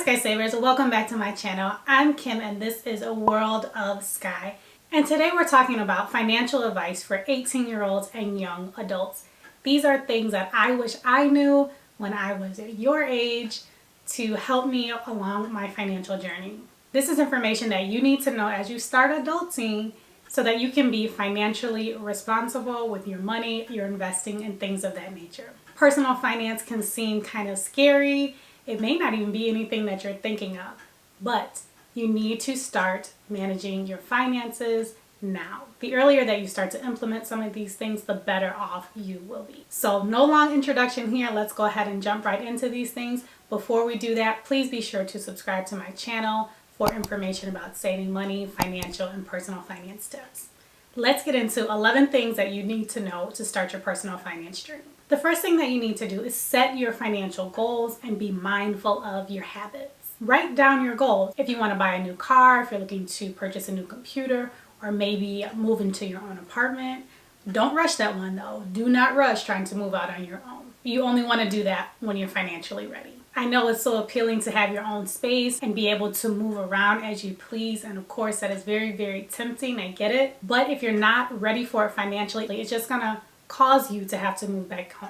Sky Savers, welcome back to my channel. I'm Kim and this is A World of Sky. And today we're talking about financial advice for 18-year-olds and young adults. These are things that I wish I knew when I was at your age to help me along my financial journey. This is information that you need to know as you start adulting so that you can be financially responsible with your money, your investing, and things of that nature. Personal finance can seem kind of scary. It may not even be anything that you're thinking of, but you need to start managing your finances now. The earlier that you start to implement some of these things, the better off you will be. So no long introduction here. Let's go ahead and jump right into these things. Before we do that, please be sure to subscribe to my channel for information about saving money, financial, and personal finance tips. Let's get into 11 things that you need to know to start your personal finance journey. The first thing that you need to do is set your financial goals and be mindful of your habits. Write down your goals. If you want to buy a new car, if you're looking to purchase a new computer, or maybe move into your own apartment. Don't rush that one though. Do not rush trying to move out on your own. You only want to do that when you're financially ready. I know it's so appealing to have your own space and be able to move around as you please. And of course, that is very, very tempting. I get it. But if you're not ready for it financially, it's just going to cause you to have to move back home.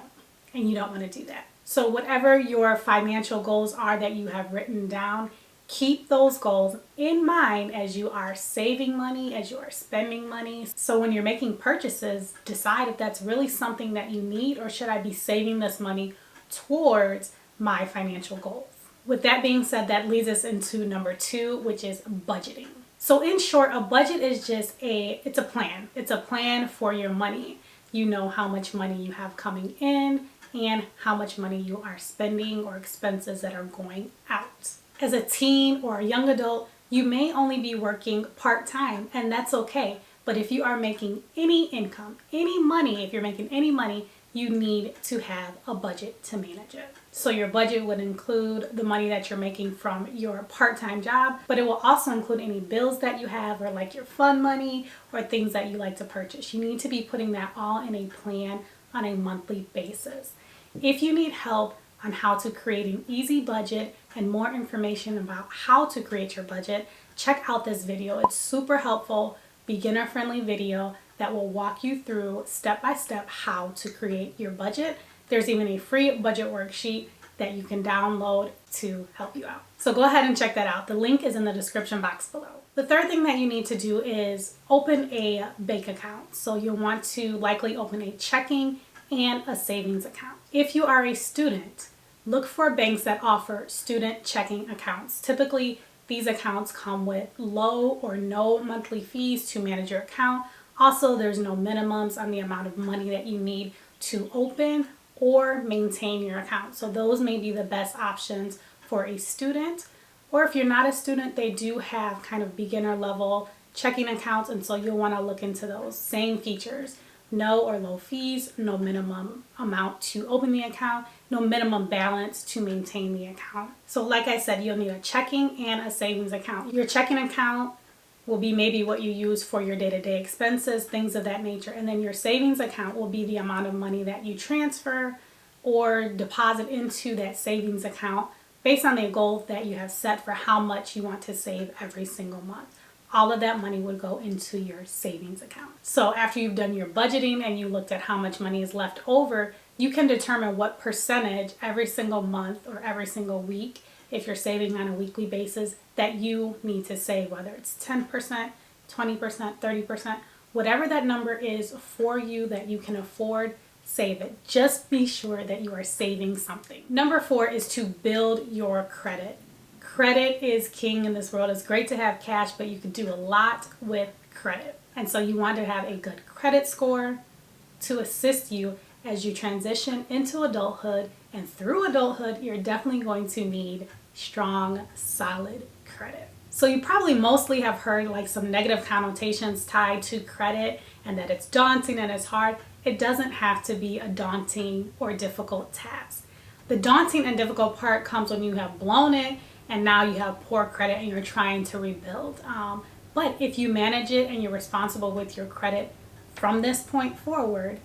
And you don't want to do that. So whatever your financial goals are that you have written down, keep those goals in mind as you are saving money, as you are spending money. So when you're making purchases, decide if that's really something that you need, or should I be saving this money towards my financial goals. With that being said, that leads us into number 2, which is budgeting. So in short, a budget is just it's a plan. It's a plan for your money. You know how much money you have coming in and how much money you are spending or expenses that are going out. As a teen or a young adult, you may only be working part-time, and that's okay. But if you are making any income, any money, if you're making any money, you need to have a budget to manage it. So your budget would include the money that you're making from your part-time job, but it will also include any bills that you have, or like your fund money or things that you like to purchase. You need to be putting that all in a plan on a monthly basis. If you need help on how to create an easy budget and more information about how to create your budget, check out this video. It's super helpful, beginner-friendly video that will walk you through step-by-step how to create your budget. There's even a free budget worksheet that you can download to help you out. So go ahead and check that out. The link is in the description box below. The third thing that you need to do is open a bank account. So you'll want to likely open a checking and a savings account. If you are a student, look for banks that offer student checking accounts. Typically, these accounts come with low or no monthly fees to manage your account. Also, there's no minimums on the amount of money that you need to open or maintain your account. So those may be the best options for a student. Or if you're not a student, they do have kind of beginner level checking accounts, and so you'll want to look into those same features. No or low fees, no minimum amount to open the account, no minimum balance to maintain the account. So like I said, you'll need a checking and a savings account. Your checking account will be maybe what you use for your day-to-day expenses, things of that nature. And then your savings account will be the amount of money that you transfer or deposit into that savings account based on the goal that you have set for how much you want to save every single month. All of that money would go into your savings account. So after you've done your budgeting and you looked at how much money is left over, you can determine what percentage every single month or every single week, if you're saving on a weekly basis, that you need to save, whether it's 10%, 20%, 30%, whatever that number is for you that you can afford, save it. Just be sure that you are saving something. Number 4 is to build your credit. Credit is king in this world. It's great to have cash, but you can do a lot with credit. And so you want to have a good credit score to assist you as you transition into adulthood. And through adulthood, you're definitely going to need strong, solid credit. So you probably mostly have heard like some negative connotations tied to credit and that it's daunting and it's hard. It doesn't have to be a daunting or difficult task. The daunting and difficult part comes when you have blown it and now you have poor credit and you're trying to rebuild. But if you manage it and you're responsible with your credit from this point forward,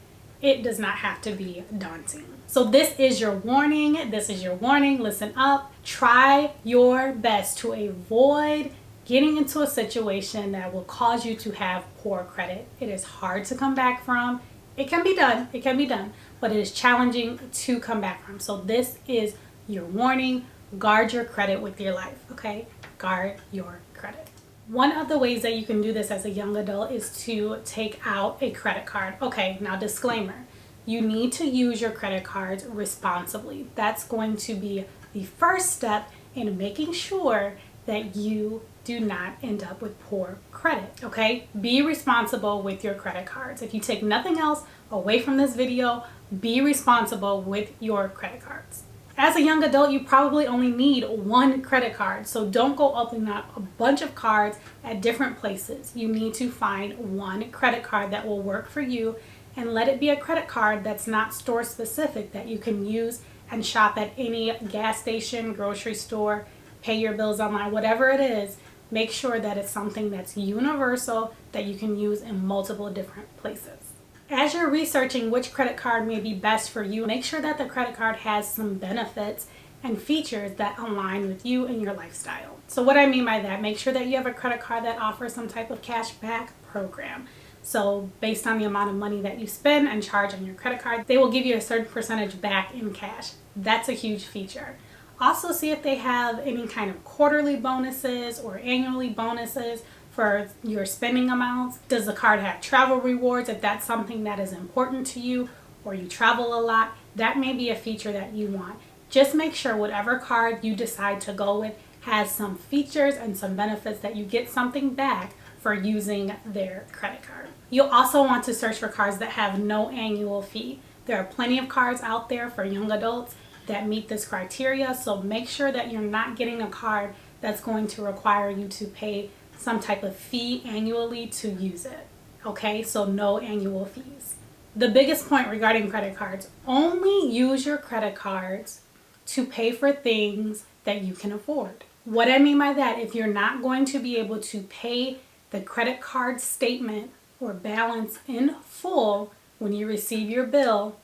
it does not have to be daunting. So this is your warning. This is your warning. Listen up. Try your best to avoid getting into a situation that will cause you to have poor credit. It is hard to come back from. It can be done. It can be done. But it is challenging to come back from. So this is your warning. Guard your credit with your life, okay? Guard your credit. One of the ways that you can do this as a young adult is to take out a credit card. Okay, now disclaimer. You need to use your credit cards responsibly. That's going to be the first step in making sure that you do not end up with poor credit, okay? Be responsible with your credit cards. If you take nothing else away from this video, be responsible with your credit cards. As a young adult, you probably only need one credit card, so don't go opening up a bunch of cards at different places. You need to find one credit card that will work for you, and let it be a credit card that's not store specific, that you can use and shop at any gas station, grocery store, pay your bills online, whatever it is. Make sure that it's something that's universal, that you can use in multiple different places. As you're researching which credit card may be best for you, make sure that the credit card has some benefits and features that align with you and your lifestyle. So what I mean by that, make sure that you have a credit card that offers some type of cash back program. So based on the amount of money that you spend and charge on your credit card, they will give you a certain percentage back in cash. That's a huge feature. Also see if they have any kind of quarterly bonuses or annually bonuses for your spending amounts. Does the card have travel rewards? If that's something that is important to you or you travel a lot, that may be a feature that you want. Just make sure whatever card you decide to go with has some features and some benefits that you get something back for using their credit card. You'll also want to search for cards that have no annual fee. There are plenty of cards out there for young adults that meet this criteria, so make sure that you're not getting a card that's going to require you to pay some type of fee annually to use it. Okay, so no annual fees. The biggest point regarding credit cards, only use your credit cards to pay for things that you can afford. What I mean by that, if you're not going to be able to pay the credit card statement or balance in full when you receive your bill,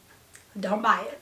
don't buy it.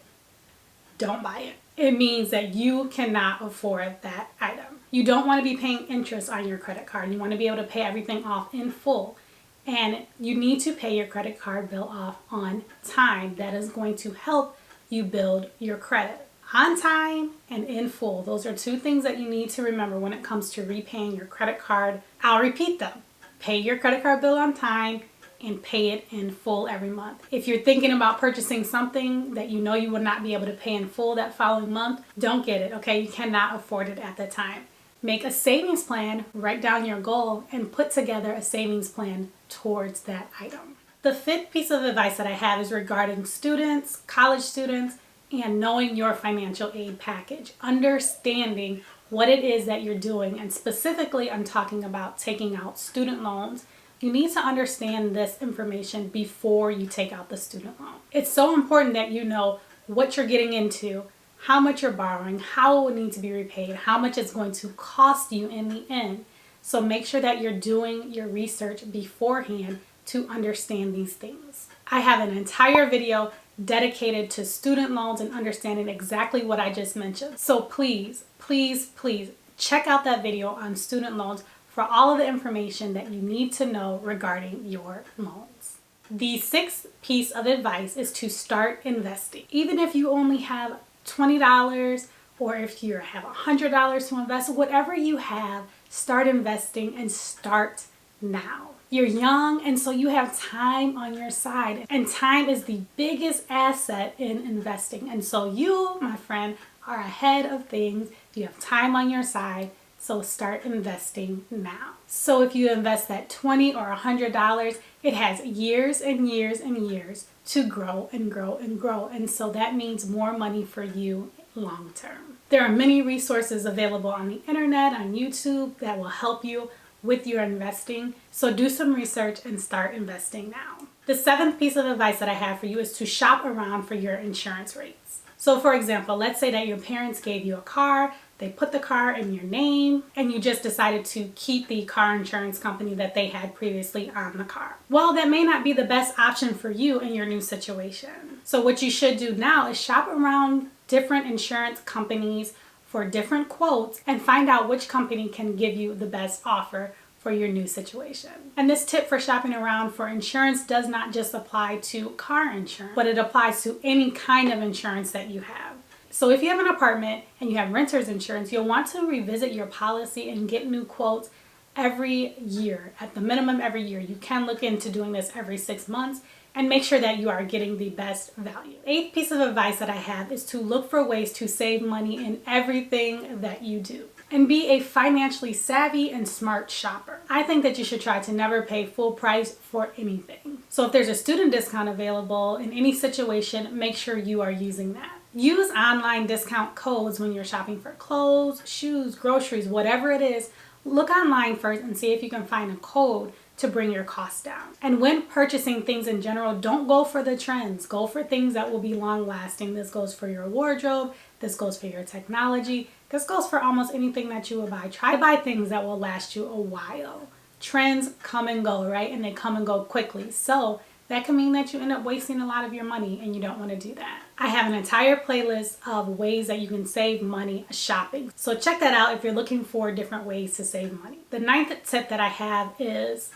Don't buy it. It means that you cannot afford that item. You don't want to be paying interest on your credit card. You want to be able to pay everything off in full. And you need to pay your credit card bill off on time. That is going to help you build your credit. On time and in full. Those are two things that you need to remember when it comes to repaying your credit card. I'll repeat them. Pay your credit card bill on time and pay it in full every month. If you're thinking about purchasing something that you know you will not be able to pay in full that following month, don't get it, okay? You cannot afford it at the time. Make a savings plan, write down your goal, and put together a savings plan towards that item. The fifth piece of advice that I have is regarding students, college students, and knowing your financial aid package. Understanding what it is that you're doing, and specifically I'm talking about taking out student loans. You need to understand this information before you take out the student loan. It's so important that you know what you're getting into, how much you're borrowing, how it will need to be repaid, how much it's going to cost you in the end. So make sure that you're doing your research beforehand to understand these things. I have an entire video dedicated to student loans and understanding exactly what I just mentioned. So please, please, please check out that video on student loans for all of the information that you need to know regarding your loans. The sixth piece of advice is to start investing. Even if you only have $20 or if you have $100 to invest, whatever you have, start investing and start now. You're young, and so you have time on your side, and time is the biggest asset in investing. And so you, my friend, are ahead of things. You have time on your side, so start investing now. So if you invest that $20 or $100, it has years and years and years to grow and grow and grow. And so that means more money for you long term. There are many resources available on the internet, on YouTube, that will help you with your investing. So do some research and start investing now. The seventh piece of advice that I have for you is to shop around for your insurance rates. So for example, let's say that your parents gave you a car they put the car in your name, and you just decided to keep the car insurance company that they had previously on the car. Well, that may not be the best option for you in your new situation. So what you should do now is shop around different insurance companies for different quotes and find out which company can give you the best offer for your new situation. And this tip for shopping around for insurance does not just apply to car insurance, but it applies to any kind of insurance that you have. So if you have an apartment and you have renter's insurance, you'll want to revisit your policy and get new quotes every year. At the minimum every year. You can look into doing this every 6 months and make sure that you are getting the best value. The 8th piece of advice that I have is to look for ways to save money in everything that you do and be a financially savvy and smart shopper. I think that you should try to never pay full price for anything. So if there's a student discount available in any situation, make sure you are using that. Use online discount codes when you're shopping for clothes, shoes, groceries, whatever it is. Look online first and see if you can find a code to bring your costs down. And when purchasing things in general, don't go for the trends. Go for things that will be long lasting. This goes for your wardrobe. This goes for your technology. This goes for almost anything that you will buy. Try to buy things that will last you a while. Trends come and go, right? And they come and go quickly. So that can mean that you end up wasting a lot of your money, and you don't want to do that. I have an entire playlist of ways that you can save money shopping. So check that out if you're looking for different ways to save money. The 9th tip that I have is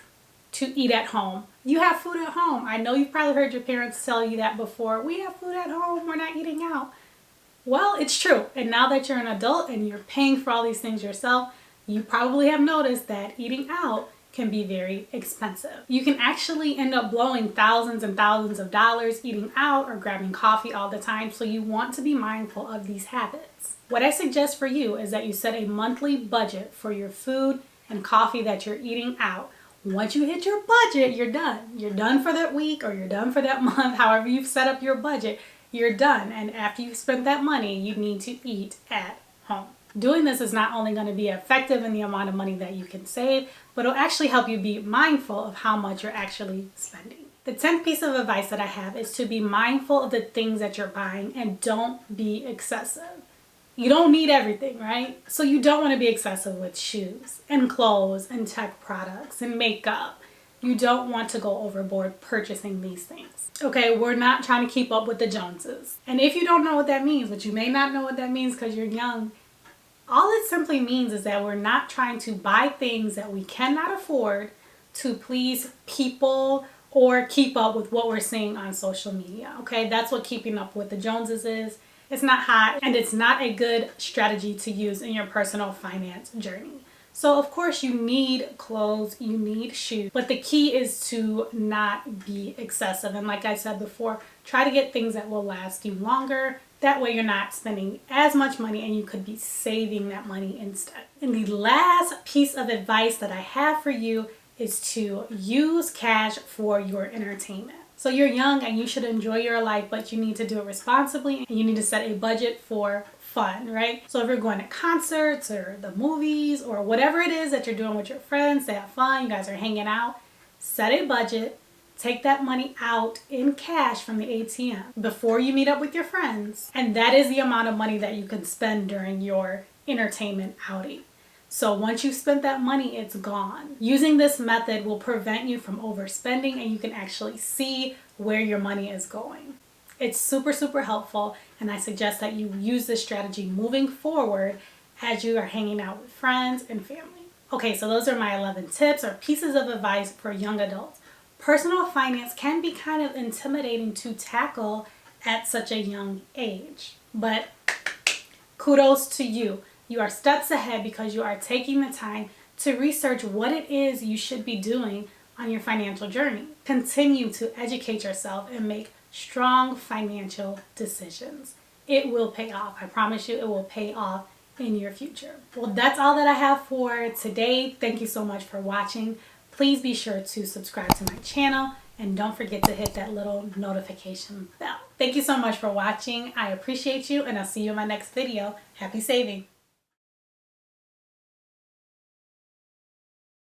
to eat at home. You have food at home. I know you've probably heard your parents tell you that before. We have food at home. We're not eating out. Well, it's true. And now that you're an adult and you're paying for all these things yourself, you probably have noticed that eating out can be very expensive. You can actually end up blowing thousands and thousands of dollars eating out or grabbing coffee all the time, so you want to be mindful of these habits. What I suggest for you is that you set a monthly budget for your food and coffee that you're eating out. Once you hit your budget, you're done. You're done for that week or you're done for that month, however you've set up your budget, you're done. And after you've spent that money, you need to eat at home. Doing this is not only going to be effective in the amount of money that you can save, but it'll actually help you be mindful of how much you're actually spending. The 10th piece of advice that I have is to be mindful of the things that you're buying and don't be excessive. You don't need everything, right? So you don't want to be excessive with shoes and clothes and tech products and makeup. You don't want to go overboard purchasing these things. Okay, we're not trying to keep up with the Joneses. And if you don't know what that means, but you may not know what that means because you're young, all it simply means is that we're not trying to buy things that we cannot afford to please people or keep up with what we're seeing on social media. Okay, that's what keeping up with the Joneses is. It's not hot, and it's not a good strategy to use in your personal finance journey. So of course you need clothes, you need shoes, but the key is to not be excessive. And like I said before, try to get things that will last you longer. That way you're not spending as much money and you could be saving that money instead. And the last piece of advice that I have for you is to use cash for your entertainment. So you're young and you should enjoy your life, but you need to do it responsibly and you need to set a budget for fun, right? So if you're going to concerts or the movies or whatever it is that you're doing with your friends to have fun, you guys are hanging out, set a budget, take that money out in cash from the ATM before you meet up with your friends. And that is the amount of money that you can spend during your entertainment outing. So once you've spent that money, it's gone. Using this method will prevent you from overspending and you can actually see where your money is going. It's super, super helpful, and I suggest that you use this strategy moving forward as you are hanging out with friends and family. Okay, so those are my 11 tips or pieces of advice for young adults. Personal finance can be kind of intimidating to tackle at such a young age, but kudos to you. You are steps ahead because you are taking the time to research what it is you should be doing on your financial journey. Continue to educate yourself and make strong financial decisions. It will pay off. I promise you it will pay off in your future. Well, that's all that I have for today. Thank you so much for watching. Please be sure to subscribe to my channel and don't forget to hit that little notification bell. Thank you so much for watching. I appreciate you and I'll see you in my next video. Happy saving.